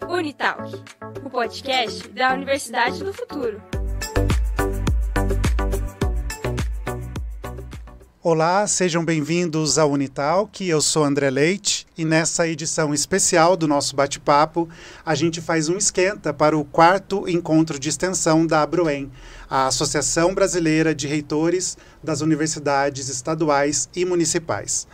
Unitalk, o podcast da Universidade do Futuro. Olá, sejam bem-vindos ao Unitalk. Eu sou André Leite e nessa edição especial do nosso bate-papo, a gente faz um esquenta para o 4º encontro de extensão da ABRUEM, a Associação Brasileira de Reitores das Universidades Estaduais e Municipais.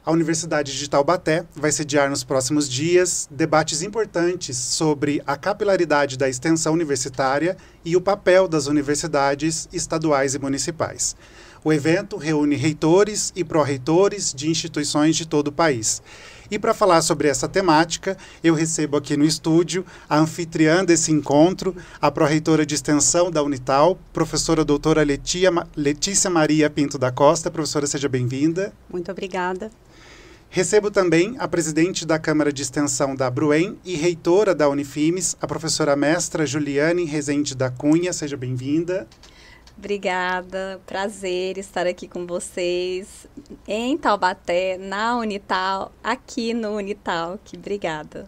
A Universidade de Taubaté vai sediar nos próximos dias debates importantes sobre a capilaridade da extensão universitária e o papel das universidades estaduais e municipais. O evento reúne reitores e pró-reitores de instituições de todo o país. E para falar sobre essa temática, eu recebo aqui no estúdio a anfitriã desse encontro, a pró-reitora de extensão da Unital, professora doutora Letícia Maria Pinto da Costa. Professora, seja bem-vinda. Muito obrigada. Recebo também a presidente da Câmara de Extensão da ABRUEM e reitora da Unifimes, a professora mestra Juliane Rezende da Cunha. Seja bem-vinda. Obrigada, prazer estar aqui com vocês em Taubaté, na Unital, aqui no Unitalk. Obrigada.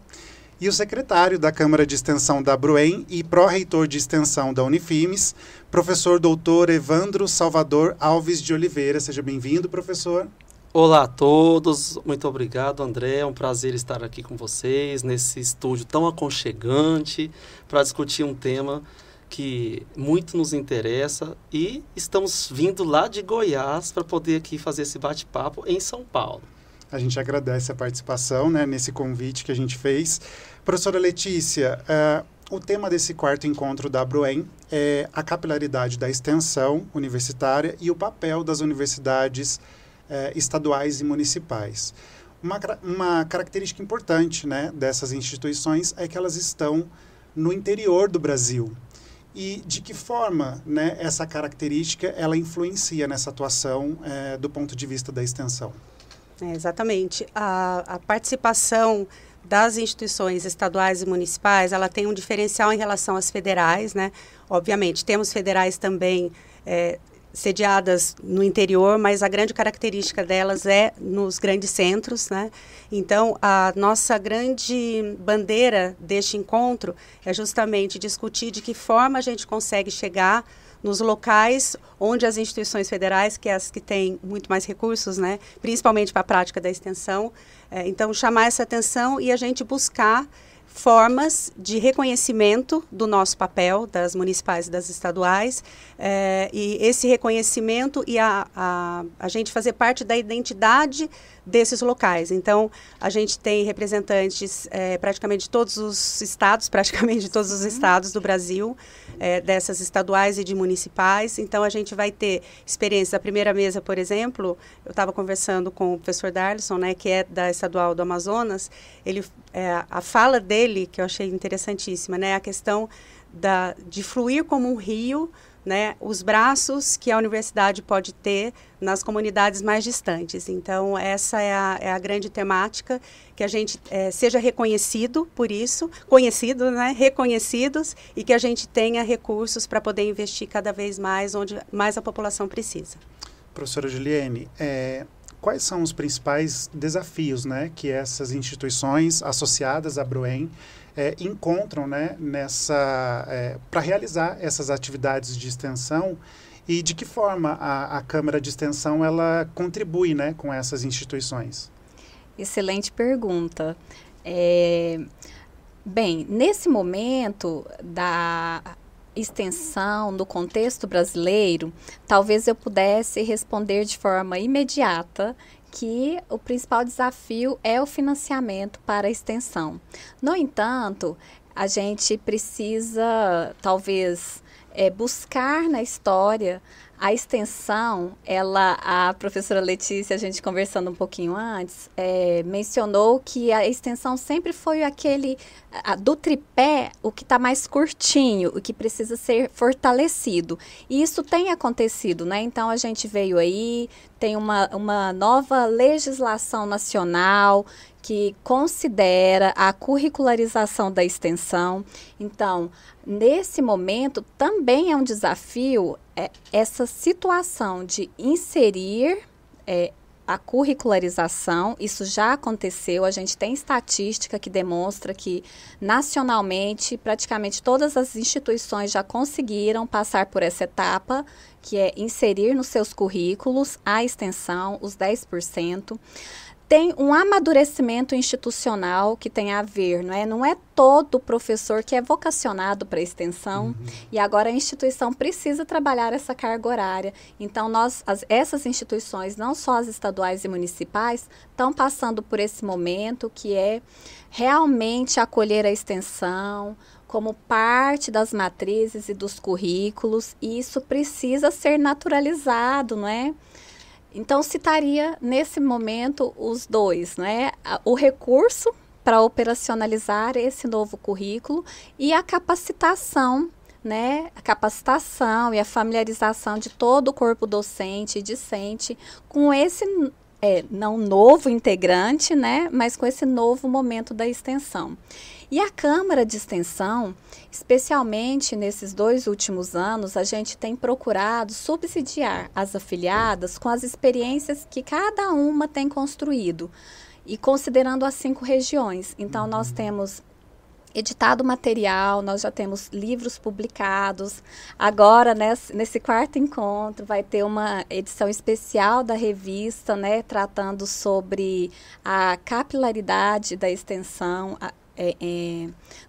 E o secretário da Câmara de Extensão da ABRUEM e pró-reitor de extensão da Unifimes, professor doutor Evandro Salvador Alves de Oliveira. Seja bem-vindo, professor. Olá a todos, muito obrigado, André. É um prazer estar aqui com vocês nesse estúdio tão aconchegante para discutir um tema que muito nos interessa e estamos vindo lá de Goiás para poder aqui fazer esse bate-papo em São Paulo. A gente agradece a participação, nesse convite que a gente fez. Professora Letícia, o tema desse 4º encontro da ABRUEM é a capilaridade da extensão universitária e o papel das universidades estaduais e municipais. Uma característica importante, dessas instituições é que elas estão no interior do Brasil. E de que forma, essa característica ela influencia nessa atuação do ponto de vista da extensão? Exatamente. A participação das instituições estaduais e municipais, ela tem um diferencial em relação às federais, Obviamente, temos federais também sediadas no interior, mas a grande característica delas é nos grandes centros, Então, a nossa grande bandeira deste encontro é justamente discutir de que forma a gente consegue chegar nos locais onde as instituições federais, que é as que têm muito mais recursos, principalmente para a prática da extensão, então chamar essa atenção e a gente buscar formas de reconhecimento do nosso papel, das municipais e das estaduais, e esse reconhecimento e a gente fazer parte da identidade desses locais. Então, a gente tem representantes praticamente de todos os estados do Brasil, dessas estaduais e de municipais. Então, a gente vai ter experiências. A primeira mesa, por exemplo, eu estava conversando com o professor Darlison, que é da Estadual do Amazonas. A fala dele, que eu achei interessantíssima, a questão de fluir como um rio, os braços que a universidade pode ter nas comunidades mais distantes. Então, essa é a grande temática, que a gente seja reconhecido por isso, reconhecidos, e que a gente tenha recursos para poder investir cada vez mais onde mais a população precisa. Professora Juliane, quais são os principais desafios que essas instituições associadas à ABRUEM encontram para realizar essas atividades de extensão e de que forma a Câmara de Extensão ela contribui com essas instituições? Excelente pergunta. Bem, nesse momento da extensão, no contexto brasileiro, talvez eu pudesse responder de forma imediata que o principal desafio é o financiamento para a extensão. No entanto, a gente precisa, talvez, buscar na história a extensão. A professora Letícia, a gente conversando um pouquinho antes, mencionou que a extensão sempre foi do tripé, o que está mais curtinho, o que precisa ser fortalecido. E isso tem acontecido, Então, a gente veio aí, tem uma nova legislação nacional que considera a curricularização da extensão. Então, nesse momento, também é um desafio essa situação de inserir a curricularização, isso já aconteceu, a gente tem estatística que demonstra que nacionalmente praticamente todas as instituições já conseguiram passar por essa etapa, que é inserir nos seus currículos a extensão, os 10%. Tem um amadurecimento institucional que tem a ver, não é todo professor que é vocacionado para a extensão, e agora a instituição precisa trabalhar essa carga horária. Então, essas instituições, não só as estaduais e municipais, estão passando por esse momento que é realmente acolher a extensão como parte das matrizes e dos currículos, e isso precisa ser naturalizado, não é? Então, citaria, nesse momento, os dois, né? O recurso para operacionalizar esse novo currículo e a capacitação, né? A capacitação e a familiarização de todo o corpo docente e discente com esse, não novo integrante, né? Mas com esse novo momento da extensão. E a Câmara de Extensão, especialmente nesses 2 últimos anos, a gente tem procurado subsidiar as afiliadas com as experiências que cada uma tem construído, e considerando as 5 regiões. Então, nós temos editado material, nós já temos livros publicados. Agora, nesse 4º encontro, vai ter uma edição especial da revista, né, tratando sobre a capilaridade da extensão,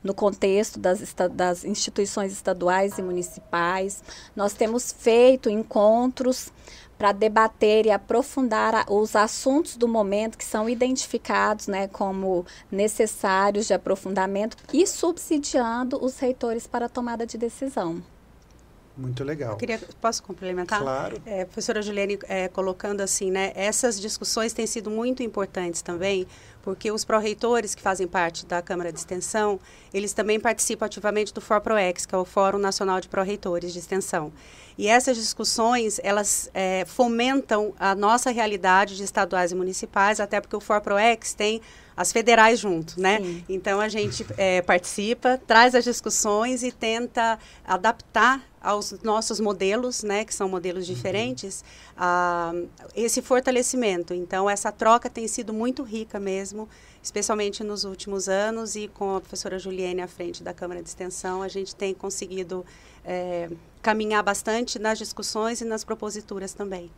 no contexto das instituições estaduais e municipais. Nós temos feito encontros para debater e aprofundar os assuntos do momento que são identificados, né, como necessários de aprofundamento e subsidiando os reitores para a tomada de decisão. Muito legal. Posso complementar? Claro. Professora Juliane, colocando assim, né, essas discussões têm sido muito importantes também, porque os pró-reitores que fazem parte da Câmara de Extensão, eles também participam ativamente do FORPROEX, que é o Fórum Nacional de Pró-Reitores de Extensão. E essas discussões, elas fomentam a nossa realidade de estaduais e municipais, até porque o FORPROEX tem as federais junto, né? Sim. Então, a gente participa, traz as discussões e tenta adaptar aos nossos modelos, né, que são modelos diferentes, esse fortalecimento. Então, essa troca tem sido muito rica mesmo, especialmente nos últimos anos, e com a professora Juliane à frente da Câmara de Extensão, a gente tem conseguido caminhar bastante nas discussões e nas proposituras também.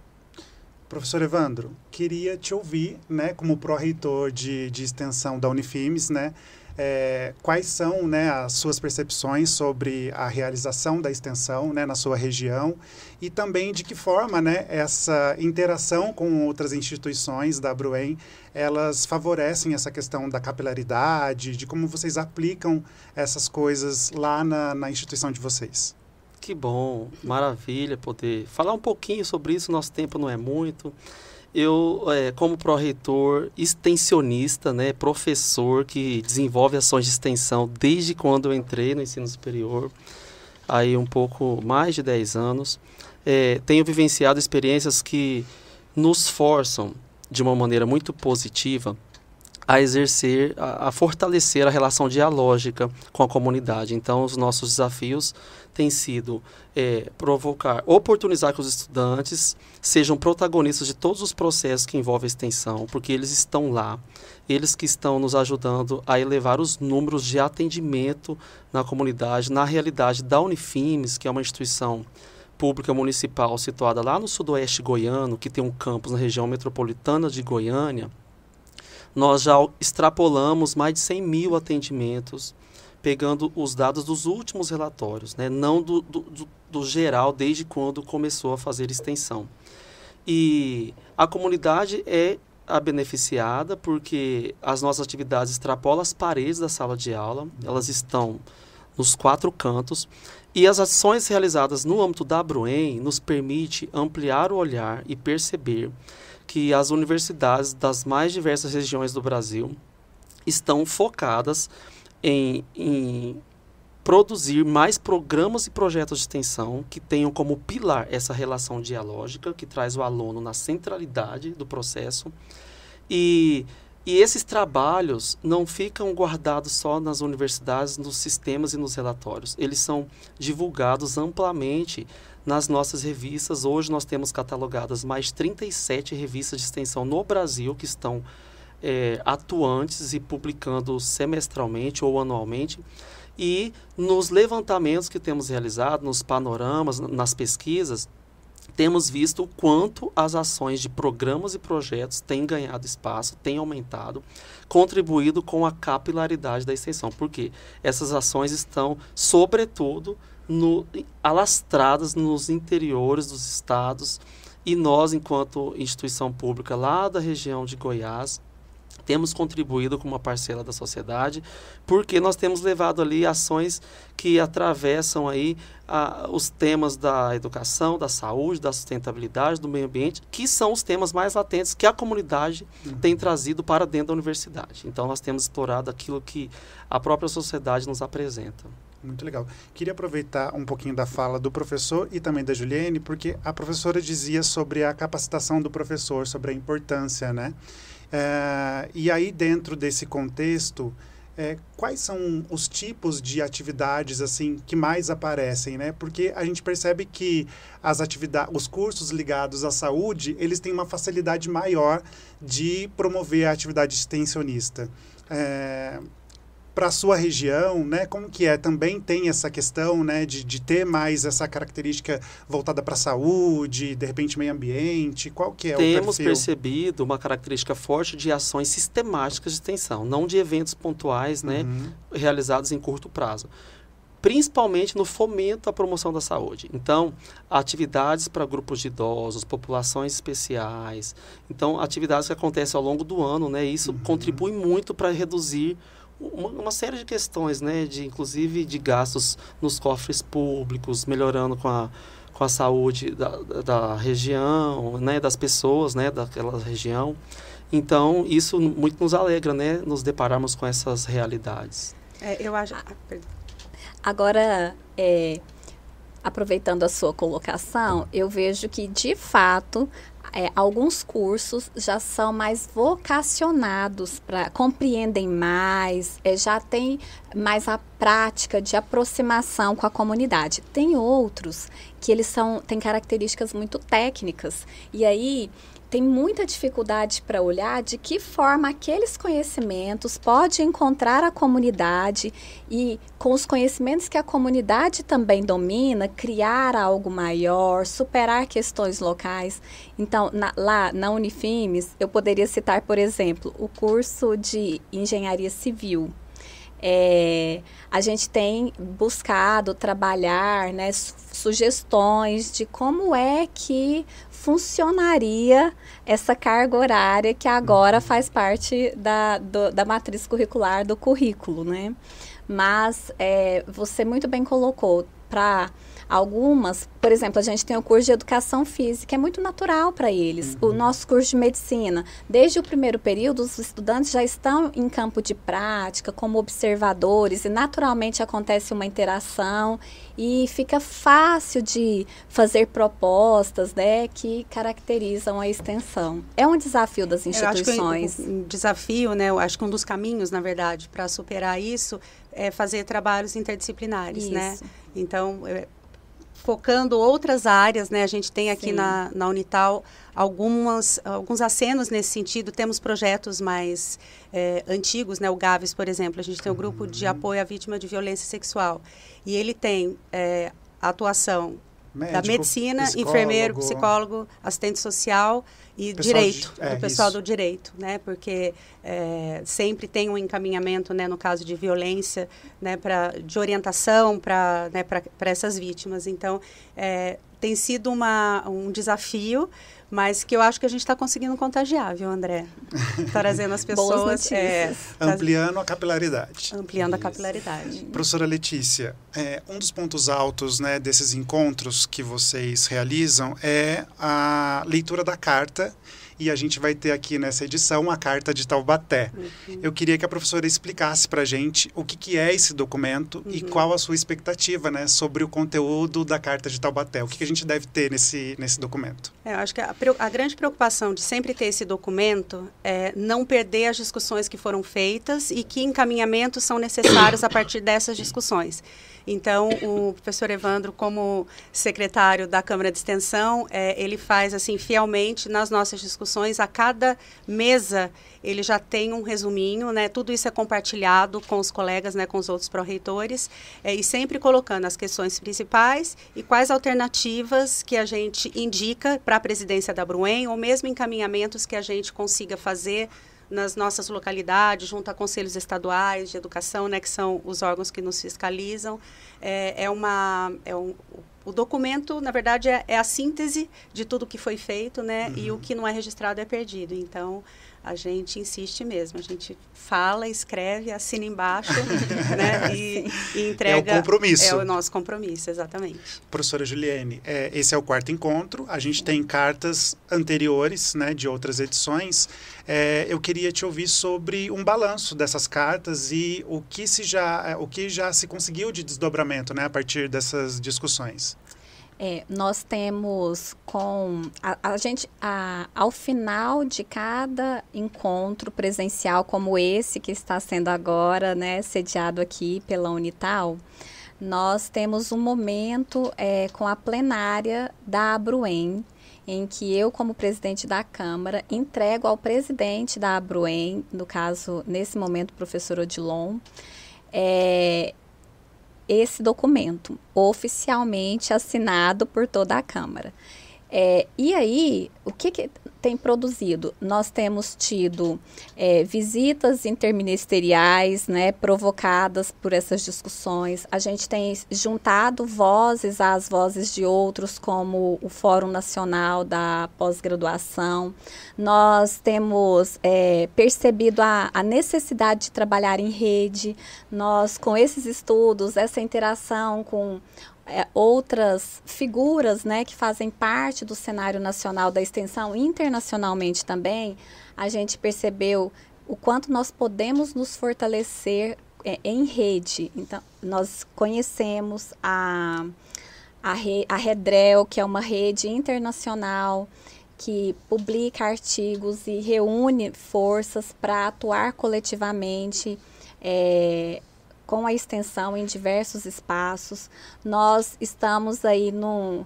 Professor Evandro, queria te ouvir, né, como pró-reitor de extensão da Unifimes, né, quais são, né, as suas percepções sobre a realização da extensão, né, na sua região, e também de que forma, né, essa interação com outras instituições da ABRUEM, elas favorecem essa questão da capilaridade, de como vocês aplicam essas coisas lá na instituição de vocês. Que bom, maravilha poder falar um pouquinho sobre isso, nosso tempo não é muito. Eu, como pró-reitor, extensionista, né, professor que desenvolve ações de extensão desde quando eu entrei no ensino superior, aí um pouco mais de 10 anos, tenho vivenciado experiências que nos forçam, de uma maneira muito positiva, a exercer, a fortalecer a relação dialógica com a comunidade. Então, os nossos desafios têm sido oportunizar que os estudantes sejam protagonistas de todos os processos que envolvem a extensão, porque eles estão lá, eles que estão nos ajudando a elevar os números de atendimento na comunidade, na realidade da Unifimes, que é uma instituição pública municipal situada lá no sudoeste goiano, que tem um campus na região metropolitana de Goiânia. Nós já extrapolamos mais de 100 mil atendimentos, pegando os dados dos últimos relatórios, né? Não do geral, desde quando começou a fazer extensão. E a comunidade é a beneficiada, porque as nossas atividades extrapolam as paredes da sala de aula, elas estão nos 4 cantos, e as ações realizadas no âmbito da ABRUEM nos permite ampliar o olhar e perceber que as universidades das mais diversas regiões do Brasil estão focadas em produzir mais programas e projetos de extensão que tenham como pilar essa relação dialógica, que traz o aluno na centralidade do processo. E esses trabalhos não ficam guardados só nas universidades, nos sistemas e nos relatórios. Eles são divulgados amplamente nas nossas revistas. Hoje nós temos catalogadas mais de 37 revistas de extensão no Brasil que estão atuantes e publicando semestralmente ou anualmente. E nos levantamentos que temos realizado, nos panoramas, nas pesquisas, temos visto o quanto as ações de programas e projetos têm ganhado espaço, têm aumentado, contribuído com a capilaridade da extensão. Porque essas ações estão, sobretudo, alastradas nos interiores dos estados, e nós, enquanto instituição pública lá da região de Goiás, temos contribuído com uma parcela da sociedade, porque nós temos levado ali ações que atravessam aí os temas da educação, da saúde, da sustentabilidade, do meio ambiente, que são os temas mais latentes que a comunidade tem trazido para dentro da universidade. Então, nós temos explorado aquilo que a própria sociedade nos apresenta. Muito legal. Queria aproveitar um pouquinho da fala do professor e também da Juliene, porque a professora dizia sobre a capacitação do professor, sobre a importância, né? E aí, dentro desse contexto, quais são os tipos de atividades assim que mais aparecem, né? Porque a gente percebe que os cursos ligados à saúde, eles têm uma facilidade maior de promover a atividade extensionista. Para a sua região, né, como que é? Também tem essa questão, né, de ter mais essa característica voltada para a saúde, de repente meio ambiente? Qual que é o perfil? Temos percebido uma característica forte de ações sistemáticas de extensão, não de eventos pontuais, né, realizados em curto prazo. Principalmente no fomento à promoção da saúde. Então, atividades para grupos de idosos, populações especiais. Então, atividades que acontecem ao longo do ano, né, isso contribui muito para reduzir uma série de questões, né, inclusive de gastos nos cofres públicos, melhorando com a saúde da região, né, das pessoas, né, daquela região. Então, isso muito nos alegra, né, nos depararmos com essas realidades. Eu acho... Agora, aproveitando a sua colocação, eu vejo que, de fato, alguns cursos já são mais vocacionados, compreendem mais, já tem mais a prática de aproximação com a comunidade. Tem outros que têm características muito técnicas, e aí tem muita dificuldade para olhar de que forma aqueles conhecimentos pode encontrar a comunidade e, com os conhecimentos que a comunidade também domina, criar algo maior, superar questões locais. Então, lá na Unifimes, eu poderia citar, por exemplo, o curso de Engenharia Civil. A gente tem buscado trabalhar, né, sugestões de como é que funcionaria essa carga horária que agora faz parte da matriz curricular do currículo, né? Mas você muito bem colocou, para algumas, por exemplo, a gente tem o curso de Educação Física, é muito natural para eles. O nosso curso de Medicina, desde o primeiro período, os estudantes já estão em campo de prática, como observadores, e naturalmente acontece uma interação e fica fácil de fazer propostas, né, que caracterizam a extensão. É um desafio das instituições. Eu acho que um desafio, né, eu acho que um dos caminhos, na verdade, para superar isso é fazer trabalhos interdisciplinares, né? Então, focando outras áreas, né? A gente tem aqui na Unital alguns acenos nesse sentido. Temos projetos mais antigos, né? O GAVES, por exemplo, a gente tem o grupo de apoio à vítima de violência sexual. E ele tem atuação da medicina, enfermeiro, psicólogo, assistente social e direito, o pessoal do direito, né? Porque sempre tem um encaminhamento, né, no caso de violência, né, de orientação para essas vítimas. Então, tem sido um desafio, mas que eu acho que a gente está conseguindo contagiar, viu, André? Trazendo as pessoas... ampliando a capilaridade. Ampliando a capilaridade. Professora Letícia, um dos pontos altos, né, desses encontros que vocês realizam é a leitura da carta e a gente vai ter aqui nessa edição a Carta de Taubaté. Eu queria que a professora explicasse para a gente o que é esse documento e qual a sua expectativa, né, sobre o conteúdo da Carta de Taubaté. O que a gente deve ter nesse documento? Eu acho que a grande preocupação de sempre ter esse documento é não perder as discussões que foram feitas e que encaminhamentos são necessários a partir dessas discussões. Então, o professor Evandro, como secretário da Câmara de Extensão, ele faz assim fielmente nas nossas discussões. A cada mesa, ele já tem um resuminho, né? Tudo isso é compartilhado com os colegas, né? Com os outros pró-reitores, e sempre colocando as questões principais e quais alternativas que a gente indica para a presidência da ABRUEM, ou mesmo encaminhamentos que a gente consiga fazer nas nossas localidades, junto a conselhos estaduais de educação, né, que são os órgãos que nos fiscalizam. O documento, na verdade, é a síntese de tudo que foi feito, né, e o que não é registrado é perdido. Então, a gente insiste mesmo, a gente fala, escreve, assina embaixo, né, e entrega. É o compromisso. É o nosso compromisso, exatamente. Professora Juliene, esse é o 4º encontro, a gente tem cartas anteriores, né, de outras edições. Eu queria te ouvir sobre um balanço dessas cartas e o que já se conseguiu de desdobramento, né, a partir dessas discussões. Nós temos ao final de cada encontro presencial como esse que está sendo agora, né, sediado aqui pela Unital, nós temos um momento com a plenária da ABRUEM, em que eu, como presidente da Câmara, entrego ao presidente da ABRUEM, no caso, nesse momento, o professor Odilon, esse documento, oficialmente assinado por toda a Câmara. E aí, o que tem produzido? Nós temos tido visitas interministeriais, né, provocadas por essas discussões. A gente tem juntado vozes às vozes de outros, como o Fórum Nacional da Pós-Graduação. Nós temos percebido a necessidade de trabalhar em rede. Nós, com esses estudos, essa interação com outras figuras, né, que fazem parte do cenário nacional da extensão, internacionalmente também, a gente percebeu o quanto nós podemos nos fortalecer em rede. Então, nós conhecemos a Redrel, que é uma rede internacional que publica artigos e reúne forças para atuar coletivamente com a extensão em diversos espaços. Nós estamos aí não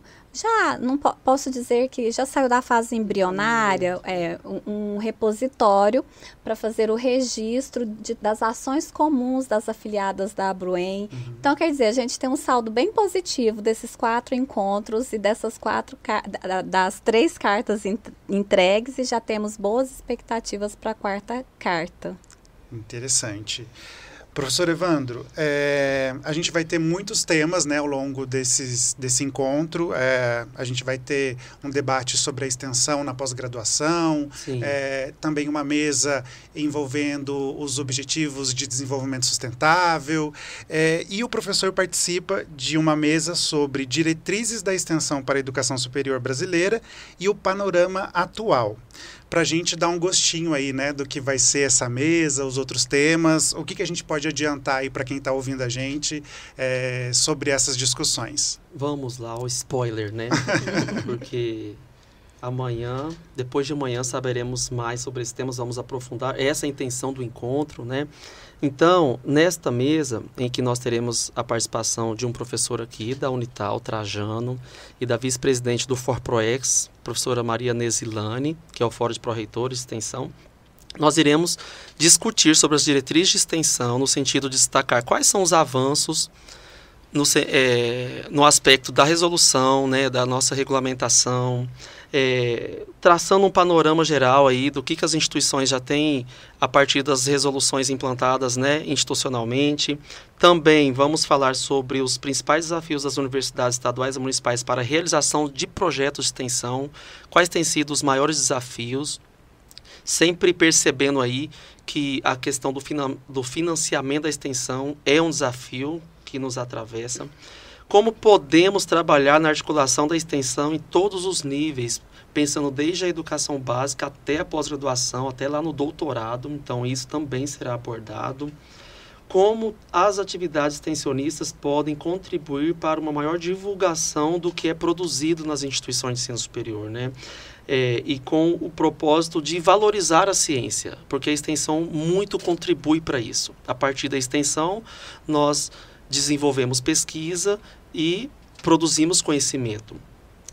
posso dizer que já saiu da fase embrionária, um repositório para fazer o registro das ações comuns das afiliadas da ABRUEM. Então, quer dizer, a gente tem um saldo bem positivo desses 4 encontros e das 3 cartas entregues, e já temos boas expectativas para a 4ª carta. Interessante. Professor Evandro, a gente vai ter muitos temas, né, ao longo desse encontro. A gente vai ter um debate sobre a extensão na pós-graduação, também uma mesa envolvendo os objetivos de desenvolvimento sustentável, e o professor participa de uma mesa sobre diretrizes da extensão para a educação superior brasileira e o panorama atual. Para a gente dar um gostinho aí, né, do que vai ser essa mesa, os outros temas, o que a gente pode adiantar aí para quem está ouvindo a gente sobre essas discussões. Vamos lá, o spoiler, né? Porque amanhã, depois de amanhã, saberemos mais sobre esses temas, vamos aprofundar essa é a intenção do encontro, né? Então, nesta mesa, em que nós teremos a participação de um professor aqui da Unital, Trajano, e da vice-presidente do ForProEx, professora Maria Nesilane, que é o Fórum de Pró-Reitores de Extensão, nós iremos discutir sobre as diretrizes de extensão, no sentido de destacar quais são os avanços no aspecto da resolução, né, da nossa regulamentação, traçando um panorama geral aí do que as instituições já têm a partir das resoluções implantadas, né, institucionalmente. Também vamos falar sobre os principais desafios das universidades estaduais e municipais para a realização de projetos de extensão, quais têm sido os maiores desafios, sempre percebendo aí que a questão do financiamento da extensão é um desafio que nos atravessa. como podemos trabalhar na articulação da extensão em todos os níveis, pensando desde a educação básica até a pós-graduação, até lá no doutorado. Então, isso também será abordado. Como as atividades extensionistas podem contribuir para uma maior divulgação do que é produzido nas instituições de ensino superior, né? E com o propósito de valorizar a ciência, porque a extensão muito contribui para isso. A partir da extensão, nós desenvolvemos pesquisa e produzimos conhecimento.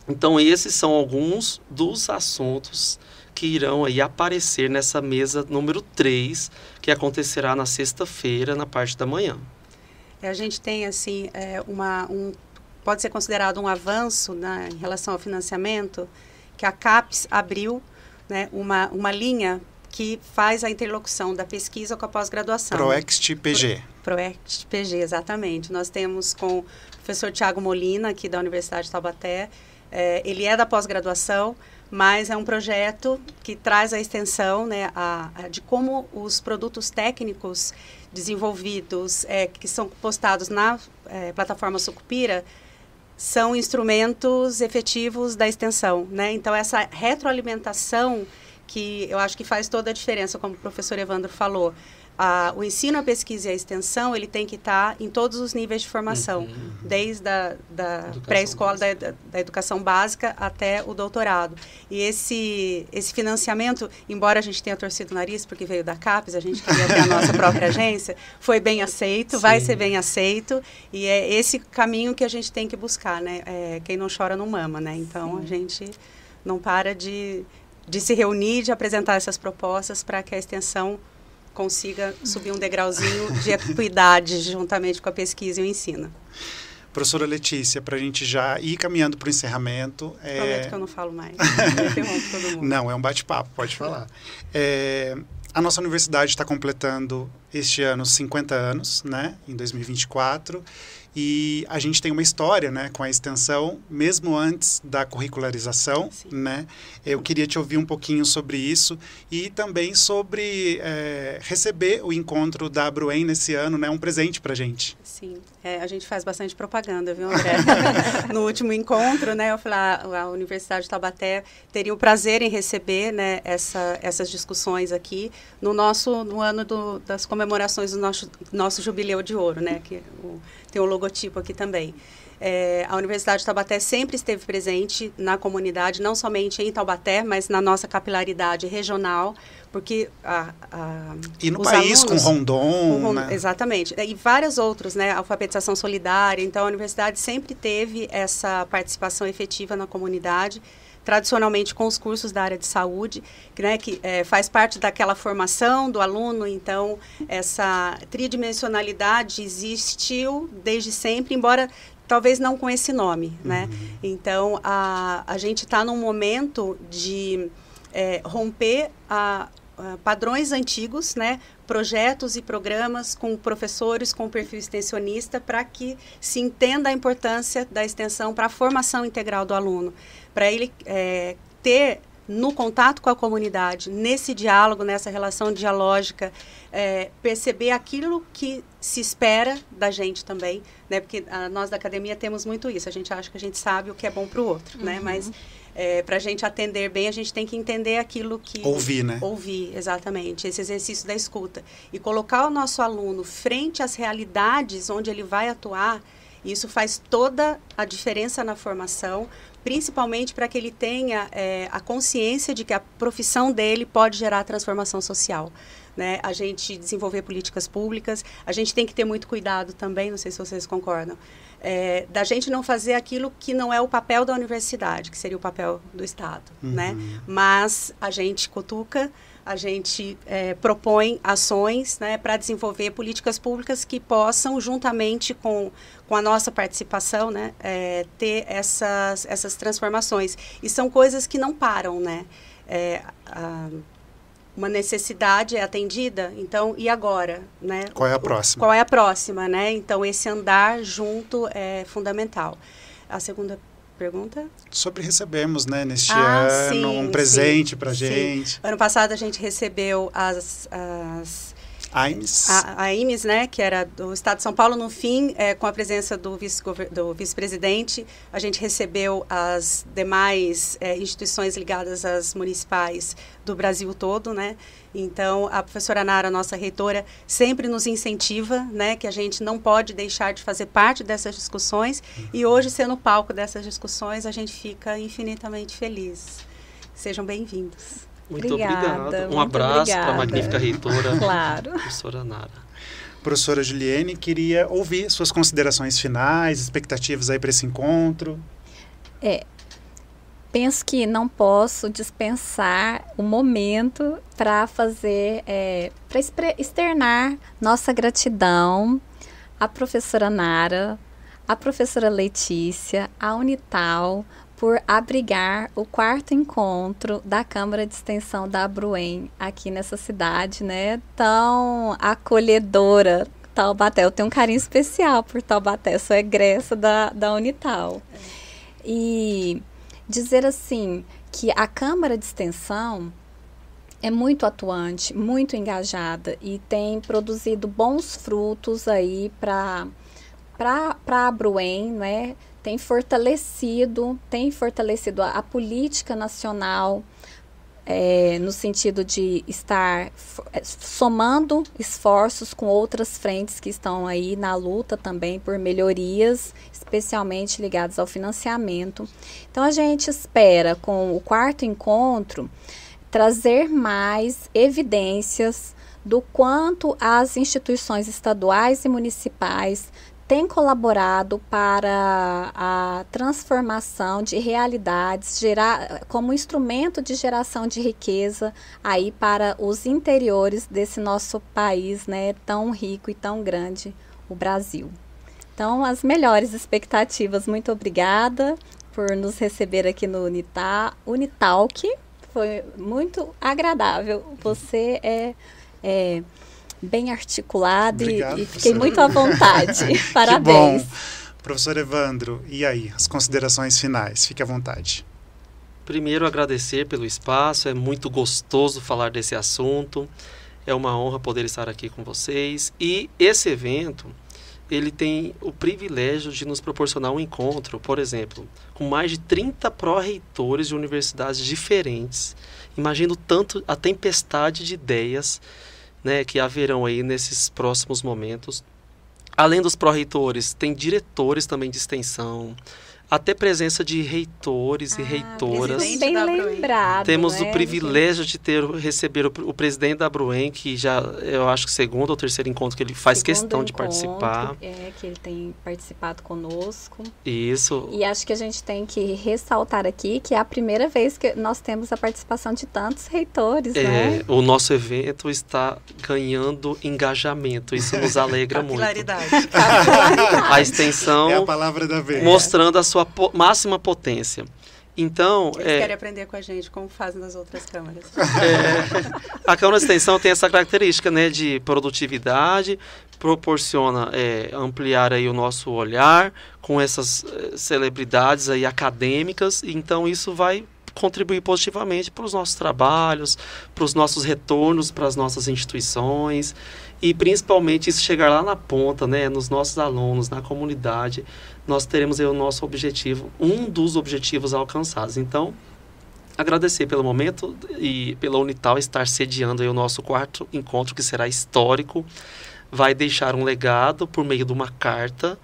Então, esses são alguns dos assuntos que irão aí aparecer nessa mesa número 3, que acontecerá na sexta-feira, na parte da manhã. A gente tem, assim, pode ser considerado um avanço, né, em relação ao financiamento, que a CAPES abriu, né, uma linha que faz a interlocução da pesquisa com a pós-graduação. ProExt-PG. ProExt-PG, exatamente. Nós temos com o professor Tiago Molina, aqui da Universidade de Taubaté. Ele é da pós-graduação, mas é um projeto que traz a extensão, né, de como os produtos técnicos desenvolvidos, que são postados na plataforma Sucupira, são instrumentos efetivos da extensão, né? Então, essa retroalimentação que eu acho que faz toda a diferença, como o professor Evandro falou. O ensino, a pesquisa e a extensão, ele tem que estar em todos os níveis de formação, desde a pré-escola, da educação básica até o doutorado. E esse financiamento, embora a gente tenha torcido o nariz, porque veio da CAPES, a gente queria ter a nossa própria agência, foi bem aceito, vai ser bem aceito, e é esse caminho que a gente tem que buscar, né? Quem não chora não mama, né? Então, a gente não para de se reunir, de apresentar essas propostas para que a extensão consiga subir um degrauzinho de equidade juntamente com a pesquisa e o ensino. Professora Letícia, para a gente já ir caminhando para o encerramento... Prometo que eu não falo mais. Eu interrompo todo mundo. Não, é um bate-papo, pode falar. A nossa universidade está completando este ano 50 anos, né, em 2024, e a gente tem uma história, né, com a extensão, mesmo antes da curricularização, né? Eu queria te ouvir um pouquinho sobre isso e também sobre receber o encontro da Abruen nesse ano, né, um presente para a gente. Sim, a gente faz bastante propaganda, viu, André? No último encontro, né, eu falei, a Universidade de Taubaté teria o prazer em receber, né, essas discussões aqui no ano das comemorações do nosso jubileu de ouro, né, que tem o logotipo aqui também. A Universidade de Taubaté sempre esteve presente na comunidade, não somente em Taubaté, mas na nossa capilaridade regional, porque e no país, alunos, com Rondon, né? Exatamente, e vários outros, né, alfabetização solidária. Então, a universidade sempre teve essa participação efetiva na comunidade, tradicionalmente com os cursos da área de saúde, né, que faz parte daquela formação do aluno. Então, essa tridimensionalidade existiu desde sempre, embora talvez não com esse nome, né? Então, a gente está num momento de romper padrões antigos, né? Projetos e programas com professores com perfil extensionista, para que se entenda a importância da extensão para a formação integral do aluno, para ele ter no contato com a comunidade, nesse diálogo, nessa relação dialógica, perceber aquilo que se espera da gente também, né? Porque nós da academia temos muito isso, a gente acha que a gente sabe o que é bom para o outro, né? Mas para a gente atender bem, a gente tem que entender aquilo que... Ouvir, né? Ouvir, exatamente, esse exercício da escuta. E colocar o nosso aluno frente às realidades onde ele vai atuar, isso faz toda a diferença na formação, principalmente para que ele tenha a consciência de que a profissão dele pode gerar transformação social, né? A gente desenvolver políticas públicas, a gente tem que ter muito cuidado também, não sei se vocês concordam, da gente não fazer aquilo que não é o papel da universidade, que seria o papel do Estado, né? Mas a gente cutuca, a gente propõe ações, né, para desenvolver políticas públicas que possam, juntamente com a nossa participação, né, ter essas transformações. E são coisas que não param, né? Uma necessidade é atendida, então, e agora, né? Qual é a próxima? Qual é a próxima, né? Então, esse andar junto é fundamental. A segunda pergunta? Sobre recebemos, né, neste ano, um presente para a gente. Ano passado a gente recebeu AIMES. A AIMES, né, que era do Estado de São Paulo, no fim, com a presença do vice-presidente, a gente recebeu as demais instituições ligadas às municipais do Brasil todo, né? Então, a professora Nara, nossa reitora, sempre nos incentiva, né, que a gente não pode deixar de fazer parte dessas discussões, e hoje, sendo o palco dessas discussões, a gente fica infinitamente feliz. Sejam bem-vindos. Muito obrigado. Um abraço para a magnífica reitora, claro, professora Nara. Professora Juliene, queria ouvir suas considerações finais, expectativas aí para esse encontro. Penso que não posso dispensar o momento para fazer, para externar nossa gratidão à professora Nara, à professora Letícia, à Unital, por abrigar o 4º encontro da Câmara de Extensão da Abruém, aqui nessa cidade, né, tão acolhedora, Taubaté. Eu tenho um carinho especial por Taubaté, sou egressa da Unital. E dizer assim, que a Câmara de Extensão é muito atuante, muito engajada e tem produzido bons frutos aí para a Abruém, né? Tem fortalecido a política nacional no sentido de estar somando esforços com outras frentes que estão aí na luta também por melhorias, especialmente ligadas ao financiamento. Então, a gente espera, com o 4º encontro, trazer mais evidências do quanto as instituições estaduais e municipais tem colaborado para a transformação de realidades, como instrumento de geração de riqueza aí para os interiores desse nosso país, né, tão rico e tão grande, o Brasil. Então, as melhores expectativas. Muito obrigada por nos receber aqui no Unitalk. Foi muito agradável. Você é bem articulado. Obrigado, e fiquei muito à vontade. Parabéns. Que bom. Professor Evandro, e aí, as considerações finais? Fique à vontade. Primeiro, agradecer pelo espaço, é muito gostoso falar desse assunto, é uma honra poder estar aqui com vocês. E esse evento, ele tem o privilégio de nos proporcionar um encontro, por exemplo, com mais de 30 pró-reitores de universidades diferentes. Imagino tanto a tempestade de ideias, né, que haverão aí nesses próximos momentos. Além dos pró-reitores, tem diretores também de extensão, até presença de reitores e reitoras. Bem lembrado. Temos o privilégio de receber o presidente da Abruém, que já, eu acho que 2º ou 3º encontro que ele faz questão de participar. Que ele tem participado conosco. Isso. E acho que a gente tem que ressaltar aqui que é a primeira vez que nós temos a participação de tantos reitores, né? O nosso evento está ganhando engajamento, isso nos alegra muito. Capilaridade. A extensão é a palavra da vez. Mostrando a sua máxima potência. Então, eles querem aprender com a gente como fazem nas outras câmaras. A Câmara de Extensão tem essa característica, né, de produtividade, proporciona ampliar aí o nosso olhar com essas celebridades aí acadêmicas, então isso vai contribuir positivamente para os nossos trabalhos, para os nossos retornos, para as nossas instituições e principalmente isso chegar lá na ponta, né, nos nossos alunos, na comunidade, nós teremos aí o nosso objetivo, um dos objetivos alcançados. Então, agradecer pelo momento e pela Unital estar sediando aí o nosso 4º encontro, que será histórico, vai deixar um legado por meio de uma carta,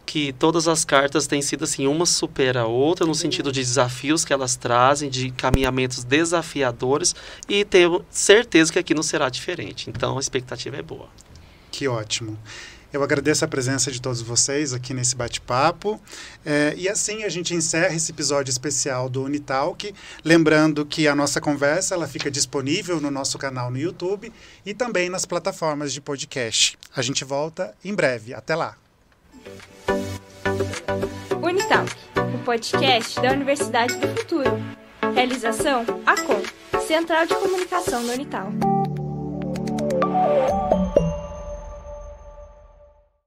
que todas as cartas têm sido assim, uma supera a outra, no sentido de desafios que elas trazem, de caminhamentos desafiadores, e tenho certeza que aqui não será diferente. Então, a expectativa é boa. Que ótimo. Eu agradeço a presença de todos vocês aqui nesse bate-papo. E assim a gente encerra esse episódio especial do Unitalk. Lembrando que a nossa conversa ela fica disponível no nosso canal no YouTube e também nas plataformas de podcast. A gente volta em breve. Até lá! Unitalk, o podcast da Universidade do Futuro. Realização: ACOM, Central de Comunicação da Unital.